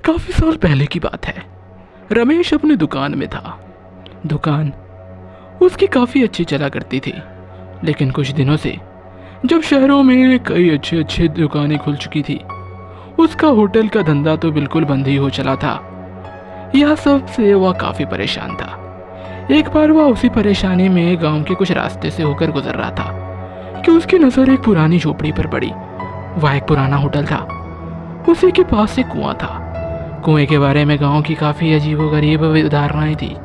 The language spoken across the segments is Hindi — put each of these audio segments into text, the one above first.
काफी साल पहले की बात है। रमेश अपनी दुकान में था। दुकान उसकी काफी अच्छी चला करती थी, लेकिन कुछ दिनों से जब शहरों में कई अच्छी अच्छी दुकानें खुल चुकी थी, उसका होटल का धंधा तो बिल्कुल बंद ही हो चला था। यह सब से वह काफी परेशान था। एक बार वह उसी परेशानी में गांव के कुछ रास्ते से होकर गुजर रहा था कि उसकी नजर एक पुरानी झोपड़ी पर पड़ी। वह एक पुराना होटल था। उसी के पास एक कुआं था। कुएं के बारे में गांव की काफी अजीबोगरीब धारणाएं थी,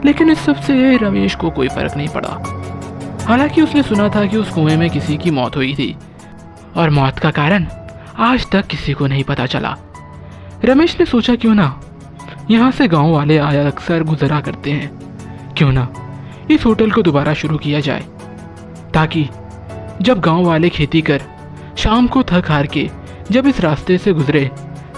लेकिन इस सब से रमेश को कोई फर्क नहीं पड़ा। हालांकि उसने सुना था कि उस कुएं में किसी की मौत हुई थी, और मौत का कारण आज तक किसी को नहीं पता चला। रमेश ने सोचा क्यों ना यहाँ से गांव वाले आया अक्सर गुजरा करते हैं, क्यों ना इस होटल को दोबारा शुरू किया जाए, ताकि जब गांव वाले खेती कर शाम को थक हार के जब इस रास्ते से गुजरे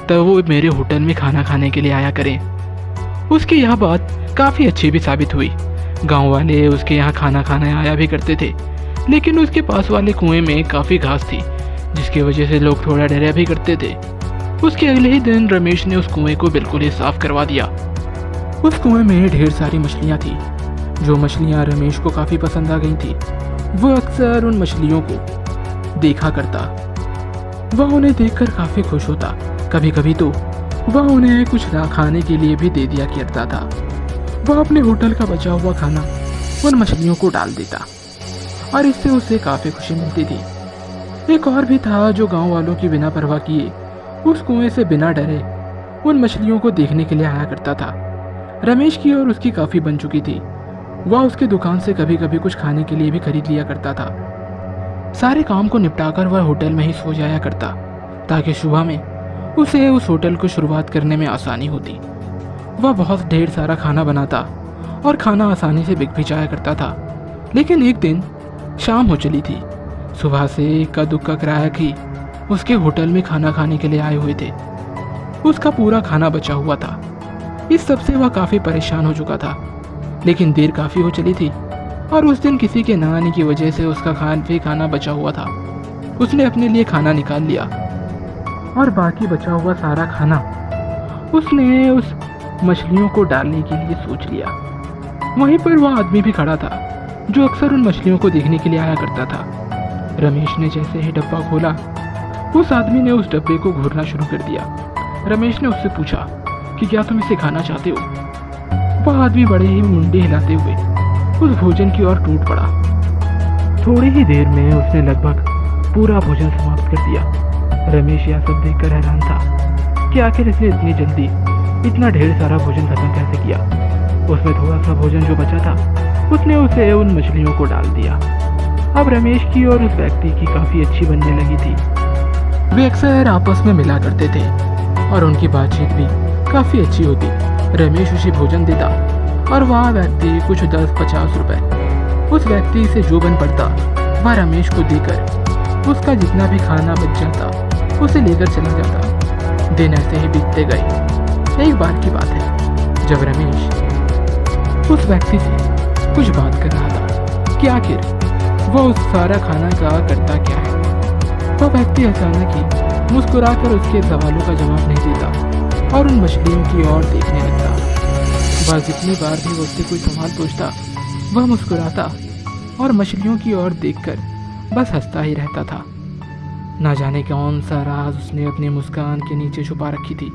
तब वो मेरे होटल में खाना खाने के लिए आया करें। उसकी यह बात काफ़ी अच्छी भी साबित हुई। गांव वाले उसके यहाँ खाना खाने आया भी करते थे, लेकिन उसके पास वाले कुएं में काफ़ी घास थी, जिसकी वजह से लोग थोड़ा डरा भी करते थे। उसके अगले ही दिन रमेश ने उस कुएं को बिल्कुल ही साफ करवा दिया। उस कुएं में ढेर सारी मछलियाँ थी। जो मछलियाँ रमेश को काफ़ी पसंद आ गई थी, वो अक्सर उन मछलियों को देखा करता। वह उन्हें देखकर काफ़ी खुश होता। कभी कभी तो वह उन्हें कुछ खाने के लिए भी दे दिया करता था। वह अपने होटल का बचा हुआ खाना उन मछलियों को डाल देता, और इससे उसे काफ़ी खुशी मिलती थी। एक और भी था जो गांव वालों की बिना परवाह किए उस कुएं से बिना डरे उन मछलियों को देखने के लिए आया करता था। रमेश की और उसकी काफ़ी बन चुकी थी। वह उसके दुकान से कभी कभी कुछ खाने के लिए भी खरीद लिया करता था। सारे काम को निपटाकर वह होटल में ही सो जाया करता, ताकि सुबह में उसे उस होटल को शुरुआत करने में आसानी होती। वह बहुत ढेर सारा खाना बनाता और खाना आसानी से बिक भी जाया करता था। लेकिन एक दिन शाम हो चली थी। सुबह से इक्का दुक्का ग्राहक ही उसके होटल में खाना खाने के लिए आए हुए थे। उसका पूरा खाना बचा हुआ था। इस सब से वह काफ़ी परेशान हो चुका था, लेकिन देर काफ़ी हो चली थी, और उस दिन किसी के ना आने की वजह से उसका खाना बचा हुआ था। उसने अपने लिए खाना निकाल लिया, और बाकी बचा हुआ सारा खाना उसने उस मछलियों को डालने के लिए सोच लिया। वहीं पर वह आदमी भी खड़ा था जो अक्सर उन मछलियों को देखने के लिए आया करता था। रमेश ने जैसे ही डब्बा खोला, उस आदमी ने उस डब्बे को घूरना शुरू कर दिया। रमेश ने उससे पूछा कि क्या तुम इसे खाना चाहते हो? वह आदमी बड़े ही मुंडी हिलाते हुए उस भोजन की ओर टूट पड़ा। थोड़ी ही देर में उसने लगभग पूरा भोजन समाप्त कर दिया। रमेश यह सब देखकर हैरान था कि आखिर इसने इतनी जल्दी इतना ढेर सारा भोजन खत्म कैसे किया। उसमें थोड़ा सा भोजन जो बचा था, उसने उसे उन मछलियों को डाल दिया। अब रमेश की और उस व्यक्ति की काफ़ी अच्छी बनने लगी थी। वे अक्सर आपस में मिला करते थे और उनकी बातचीत भी काफ़ी अच्छी होती। रमेश उसे भोजन देता और वह व्यक्ति कुछ 10-50 रुपए उस व्यक्ति से जो बन पड़ता वह रमेश को देकर उसका जितना भी खाना बच जाता उसे लेकर चला जाता। दिन ऐसे ही बीतते गए। एक बार की बात है जब रमेश उस व्यक्ति से कुछ बात कर रहा था कि आखिर वह उस सारा खाना का करता क्या है। वह व्यक्ति अचानक ही मुस्कुराकर उसके सवालों का जवाब नहीं देता और उन मछलियों की ओर देखने लगता। वह जितनी बार भी वो उससे कोई सवाल पूछता, वह मुस्कुराता और मछलियों की ओर देखकर बस हंसता ही रहता था। ना जाने कौन सा राज उसने अपनी मुस्कान के नीचे छुपा रखी थी।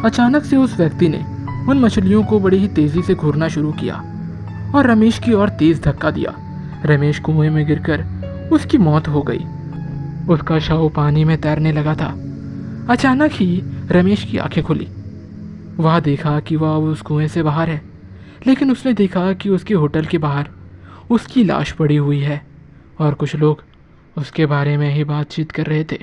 अचानक से उस व्यक्ति ने उन मछलियों को बड़ी ही तेजी से घूरना शुरू किया और रमेश की ओर तेज धक्का दिया। रमेश कुएं में गिरकर उसकी मौत हो गई। उसका शव पानी में तैरने लगा था। अचानक ही रमेश की आंखें खुली। वह देखा कि वह उस कुएं से बाहर है, लेकिन उसने देखा कि उसके होटल के बाहर उसकी लाश पड़ी हुई है और कुछ लोग उसके बारे में ही बातचीत कर रहे थे।